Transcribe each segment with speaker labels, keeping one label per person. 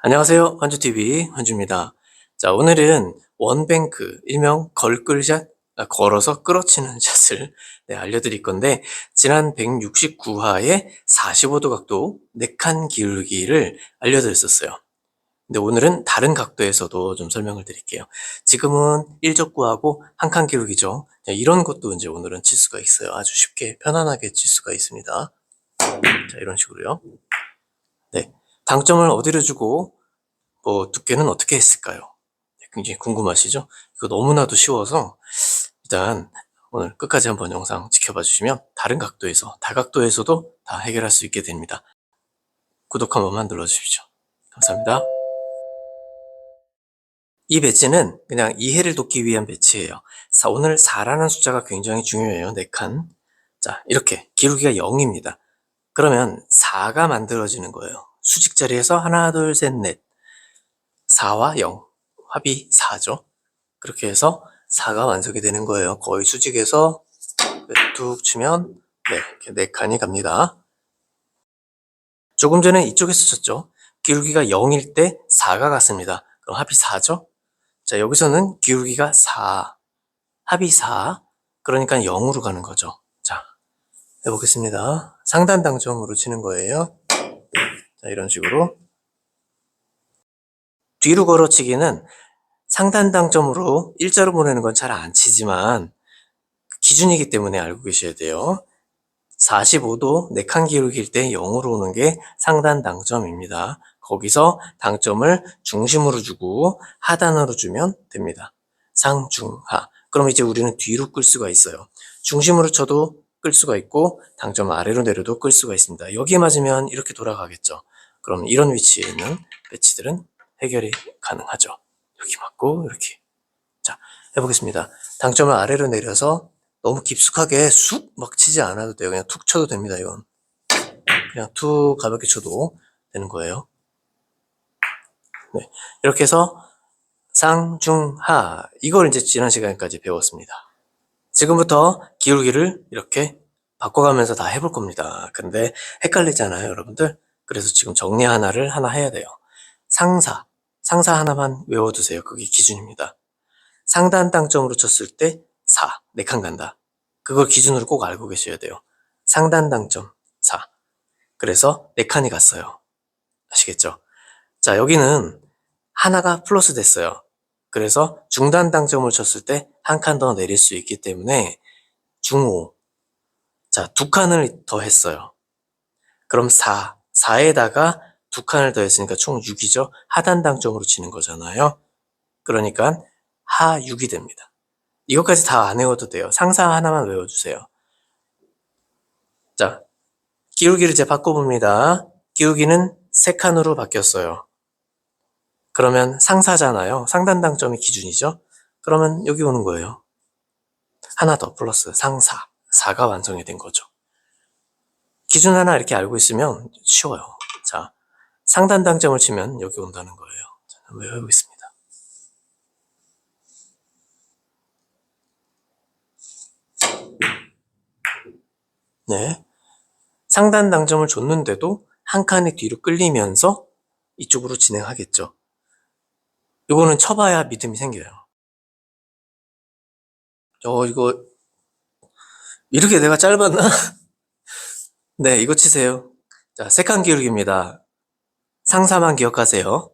Speaker 1: 안녕하세요. 환주TV 환주입니다. 자, 오늘은 원뱅크, 일명 걸끌샷, 걸어서 끌어치는 샷을 알려드릴 건데, 지난 169화에 45도 각도 4칸 기울기를 알려드렸었어요. 근데 오늘은 다른 각도에서도 좀 설명을 드릴게요. 지금은 1족구하고 1칸 기울기죠. 이런 것도 이제 오늘은 칠 수가 있어요. 아주 쉽게, 편안하게 칠 수가 있습니다. 자, 이런 식으로요. 네. 당점을 어디로 주고, 두께는 어떻게 했을까요? 굉장히 궁금하시죠? 이거 너무나도 쉬워서 일단 오늘 끝까지 한번 영상 지켜봐 주시면 다른 각도에서, 다각도에서도 다 해결할 수 있게 됩니다. 구독 한 번만 눌러주십시오. 감사합니다. 이 배치는 그냥 이해를 돕기 위한 배치예요. 오늘 4라는 숫자가 굉장히 중요해요. 4칸. 자, 이렇게 기울기가 0입니다. 그러면 4가 만들어지는 거예요. 수직 자리에서 하나, 둘, 셋, 넷. 4와 0. 합이 4죠. 그렇게 해서 4가 완성이 되는 거예요. 거의 수직에서 툭 치면 이렇게 4칸이 갑니다. 조금 전에 이쪽에서 쳤죠. 기울기가 0일 때 4가 갔습니다. 그럼 합이 4죠. 자, 여기서는 기울기가 4, 합이 4, 그러니까 0으로 가는 거죠. 자, 해보겠습니다. 상단 당점으로 치는 거예요. 자, 이런 식으로. 뒤로 걸어치기는 상단 당점으로 일자로 보내는 건 잘 안 치지만 기준이기 때문에 알고 계셔야 돼요. 45도 4칸 기울기일 때 0으로 오는 게 상단 당점입니다. 거기서 당점을 중심으로 주고 하단으로 주면 됩니다. 상중하. 그럼 이제 우리는 뒤로 끌 수가 있어요. 중심으로 쳐도 끌 수가 있고 당점 아래로 내려도 끌 수가 있습니다. 여기에 맞으면 이렇게 돌아가겠죠. 그럼 이런 위치에 있는 배치들은 해결이 가능하죠. 여기 맞고 이렇게. 자, 해보겠습니다. 당점을 아래로 내려서 너무 깊숙하게 쑥 막 치지 않아도 돼요. 그냥 툭 쳐도 됩니다, 이건. 그냥 툭 가볍게 쳐도 되는 거예요. 네. 이렇게 해서 상, 중, 하. 이걸 이제 지난 시간까지 배웠습니다. 지금부터 기울기를 이렇게 바꿔가면서 다 해볼 겁니다. 근데 헷갈리잖아요, 여러분들. 그래서 지금 정리 하나를 하나 해야 돼요. 상사. 상사 하나만 외워두세요. 그게 기준입니다. 상단 당점으로 쳤을 때 4, 4칸 간다. 그걸 기준으로 꼭 알고 계셔야 돼요. 상단 당점 4. 그래서 4칸이 갔어요. 아시겠죠? 자, 여기는 하나가 플러스 됐어요. 그래서 중단 당점을 쳤을 때 한 칸 더 내릴 수 있기 때문에 중5. 자, 2칸을 더 했어요. 그럼 4. 4에다가 2칸을 더 했으니까 총 6이죠? 하단 당점으로 치는 거잖아요. 그러니까 하 6이 됩니다. 이것까지 다 안 외워도 돼요. 상사 하나만 외워주세요. 자, 기울기를 이제 바꿔봅니다. 기울기는 3칸으로 바뀌었어요. 그러면 상사잖아요. 상단 당점이 기준이죠. 그러면 여기 오는 거예요. 하나 더 플러스 상사. 4가 완성이 된 거죠. 기준 하나 이렇게 알고 있으면 쉬워요. 자, 상단 당점을 치면 여기 온다는 거예요. 자, 한번 외워보겠습니다. 네. 상단 당점을 줬는데도 한 칸이 뒤로 끌리면서 이쪽으로 진행하겠죠. 이거는 쳐봐야 믿음이 생겨요. 이거 이렇게 내가 짧았나? 네, 이거 치세요. 자, 3칸 기울기입니다. 상사만 기억하세요.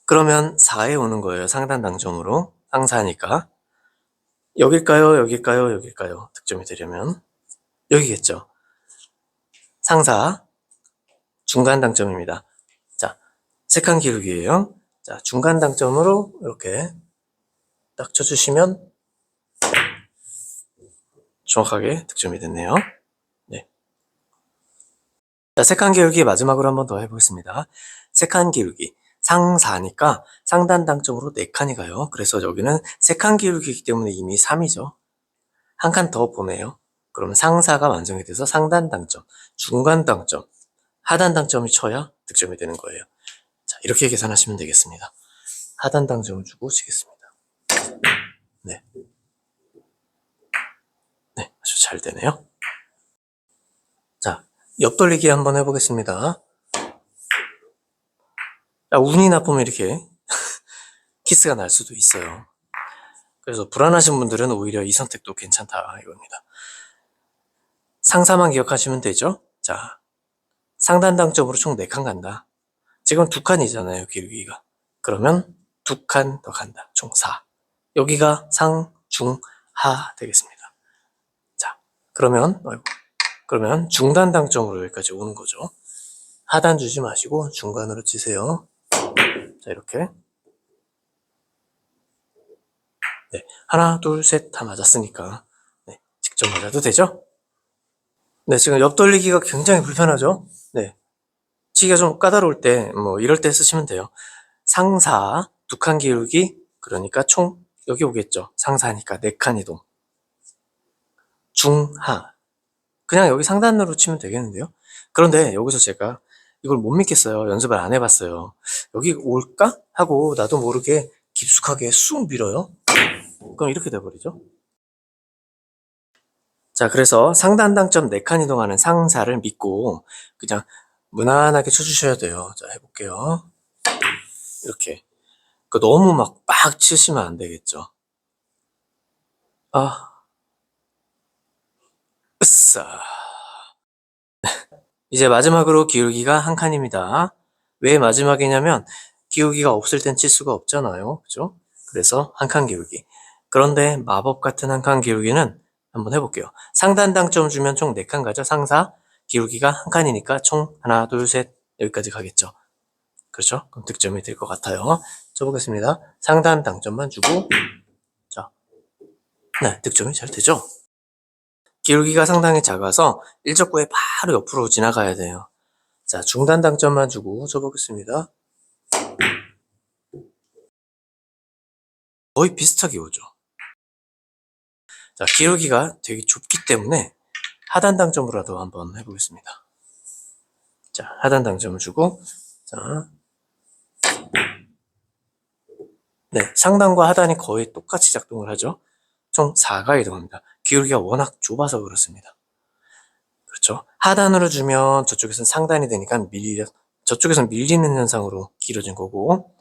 Speaker 1: 그러면 4에 오는 거예요. 상단 당점으로. 상사니까. 여길까요? 여길까요? 여길까요? 득점이 되려면. 여기겠죠. 상사. 중간 당점입니다. 자, 3칸 기울기예요. 자, 중간 당점으로 이렇게 딱 쳐주시면 정확하게 득점이 됐네요. 네. 자, 3칸 기울기 마지막으로 한번 더 해보겠습니다. 3칸 기울기. 상사니까 상단 당점으로 4칸이 가요. 그래서 여기는 3칸 기울기이기 때문에 이미 3이죠. 한 칸 더 보내요. 그럼 상사가 완성이 돼서 상단 당점, 중간 당점, 하단 당점을 쳐야 득점이 되는 거예요. 자, 이렇게 계산하시면 되겠습니다. 하단 당점을 주고 치겠습니다. 네. 네, 아주 잘 되네요. 자, 옆 돌리기 한번 해보겠습니다. 운이 나쁘면 이렇게 키스가 날 수도 있어요. 그래서 불안하신 분들은 오히려 이 선택도 괜찮다 이겁니다. 상사만 기억하시면 되죠. 자, 상단 당점으로 총 4칸 간다. 지금 2칸이잖아요, 기울기가. 그러면 2칸 더 간다. 총 4. 여기가 상, 중, 하 되겠습니다. 자, 그러면 중단 당점으로 여기까지 오는 거죠. 하단 주지 마시고 중간으로 치세요. 자, 이렇게. 네, 하나, 둘, 셋 다 맞았으니까 네, 직접 맞아도 되죠? 네, 지금 옆 돌리기가 굉장히 불편하죠? 네, 치기가 좀 까다로울 때, 이럴 때 쓰시면 돼요. 상사, 2칸 기울기, 그러니까 총 여기 오겠죠? 상사니까 4칸 이동. 중하. 그냥 여기 상단으로 치면 되겠는데요? 그런데 여기서 제가 이걸 못 믿겠어요. 연습을 안 해봤어요. 여기 올까? 하고 나도 모르게 깊숙하게 쑥 밀어요. 그럼 이렇게 돼버리죠. 자, 그래서 상단 당점 4칸 이동하는 상사를 믿고 그냥 무난하게 쳐주셔야 돼요. 자, 해볼게요. 이렇게. 너무 막 빡 치시면 안 되겠죠. 으쌰. 이제 마지막으로 기울기가 1칸입니다. 왜 마지막이냐면 기울기가 없을 땐 칠 수가 없잖아요. 그죠? 그래서 1칸 기울기. 그런데 마법 같은 1칸 기울기는 한번 해볼게요. 상단 당점 주면 총 4칸 가죠. 상사 기울기가 1칸이니까 총 하나, 둘, 셋 여기까지 가겠죠. 그렇죠? 그럼 득점이 될 것 같아요. 쳐보겠습니다. 상단 당점만 주고 자, 네, 득점이 잘 되죠? 기울기가 상당히 작아서 일적구에 바로 옆으로 지나가야 돼요. 자, 중단 당점만 주고 쳐보겠습니다. 거의 비슷하게 오죠. 자, 기울기가 되게 좁기 때문에 하단 당점으로라도 한번 해보겠습니다. 자, 하단 당점을 주고 자, 네, 상단과 하단이 거의 똑같이 작동을 하죠. 총 4가 이동합니다. 기울기가 워낙 좁아서 그렇습니다. 그렇죠? 하단으로 주면 저쪽에서는 상단이 되니까 저쪽에서는 밀리는 현상으로 길어진 거고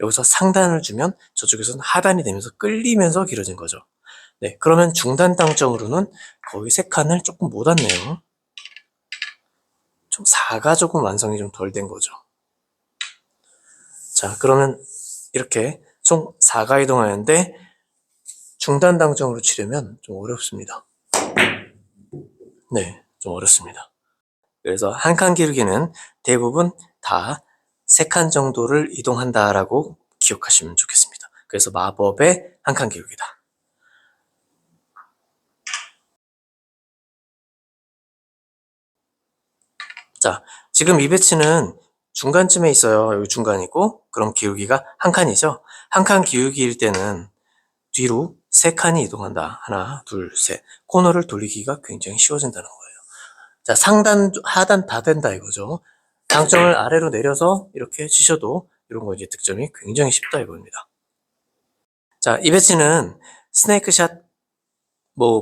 Speaker 1: 여기서 상단을 주면 저쪽에서는 하단이 되면서 끌리면서 길어진 거죠. 네, 그러면 중단 당점으로는 거의 3칸을 조금 못 왔네요. 좀 4가 조금 완성이 좀 덜 된 거죠. 자, 그러면 이렇게 총 4가 이동하는데 중단 당점으로 치려면 좀 어렵습니다. 네, 좀 어렵습니다. 그래서 한 칸 기울기는 대부분 다 3칸 정도를 이동한다라고 기억하시면 좋겠습니다. 그래서 마법의 한 칸 기울기다. 자, 지금 이 배치는 중간쯤에 있어요. 여기 중간이고, 그럼 기울기가 1칸이죠? 1칸 기울기일 때는 뒤로 3칸이 이동한다. 하나, 둘, 셋. 코너를 돌리기가 굉장히 쉬워진다는 거예요. 자, 상단, 하단 다 된다 이거죠. 당점을 아래로 내려서 이렇게 치셔도 이런 거 이제 득점이 굉장히 쉽다 이겁니다. 자, 이 배치는 스네이크샷,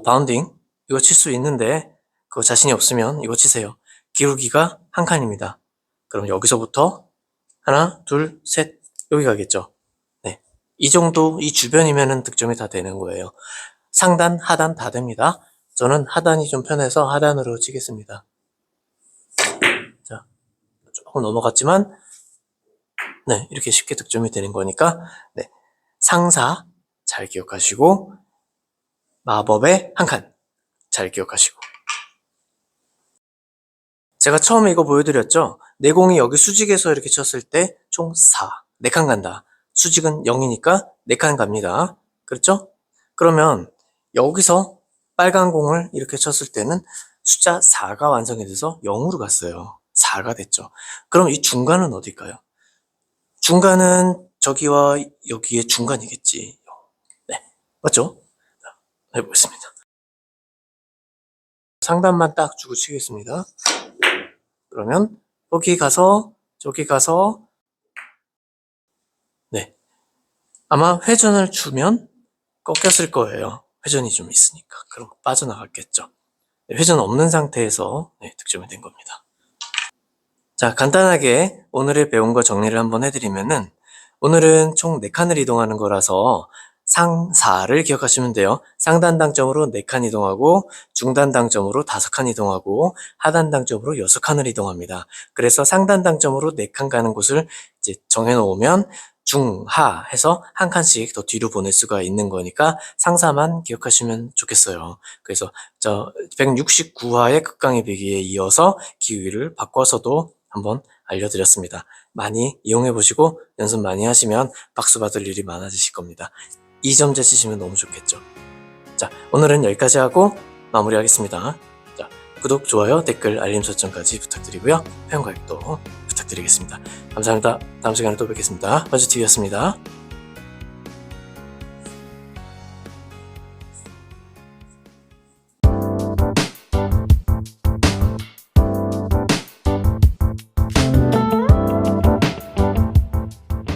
Speaker 1: 바운딩 이거 칠 수 있는데 그거 자신이 없으면 이거 치세요. 기울기가 1칸입니다. 그럼 여기서부터 하나, 둘, 셋 여기 가겠죠. 네, 이 정도 이 주변이면은 득점이 다 되는 거예요. 상단, 하단 다 됩니다. 저는 하단이 좀 편해서 하단으로 치겠습니다. 자, 조금 넘어갔지만 네, 이렇게 쉽게 득점이 되는 거니까 네, 상사 잘 기억하시고 마법의 1칸 잘 기억하시고 제가 처음에 이거 보여드렸죠? 내공이 여기 수직에서 이렇게 쳤을 때 총 4, 4칸 간다. 수직은 0이니까 4칸 갑니다. 그렇죠? 그러면 여기서 빨간 공을 이렇게 쳤을 때는 숫자 4가 완성이 돼서 0으로 갔어요. 4가 됐죠. 그럼 이 중간은 어딜까요? 중간은 저기와 여기의 중간이겠지. 네, 맞죠? 자, 해보겠습니다. 상단만 딱 주고 치겠습니다. 그러면 여기 가서 저기 가서 네, 아마 회전을 주면 꺾였을 거예요. 회전이 좀 있으니까. 그럼 빠져나갔겠죠. 네, 회전 없는 상태에서 네, 득점이 된 겁니다. 자, 간단하게 오늘의 배운 거 정리를 한번 해드리면은 오늘은 총 4칸을 이동하는 거라서 상사를 기억하시면 돼요. 상단 당점으로 4칸 이동하고 중단 당점으로 5칸 이동하고 하단 당점으로 6칸을 이동합니다. 그래서 상단 당점으로 4칸 가는 곳을 이제 정해놓으면 중하 해서 한 칸씩 더 뒤로 보낼 수가 있는 거니까 상사만 기억하시면 좋겠어요. 그래서 저 169화의 극강의 배기에 이어서 기위를 바꿔서도 한번 알려드렸습니다. 많이 이용해보시고 연습 많이 하시면 박수 받을 일이 많아지실 겁니다. 2점 제치시면 너무 좋겠죠. 자, 오늘은 여기까지 하고 마무리하겠습니다. 자, 구독, 좋아요, 댓글, 알림 설정까지 부탁드리고요. 회원 가입도 부탁드리겠습니다. 감사합니다. 다음 시간에 또 뵙겠습니다. 번지TV였습니다.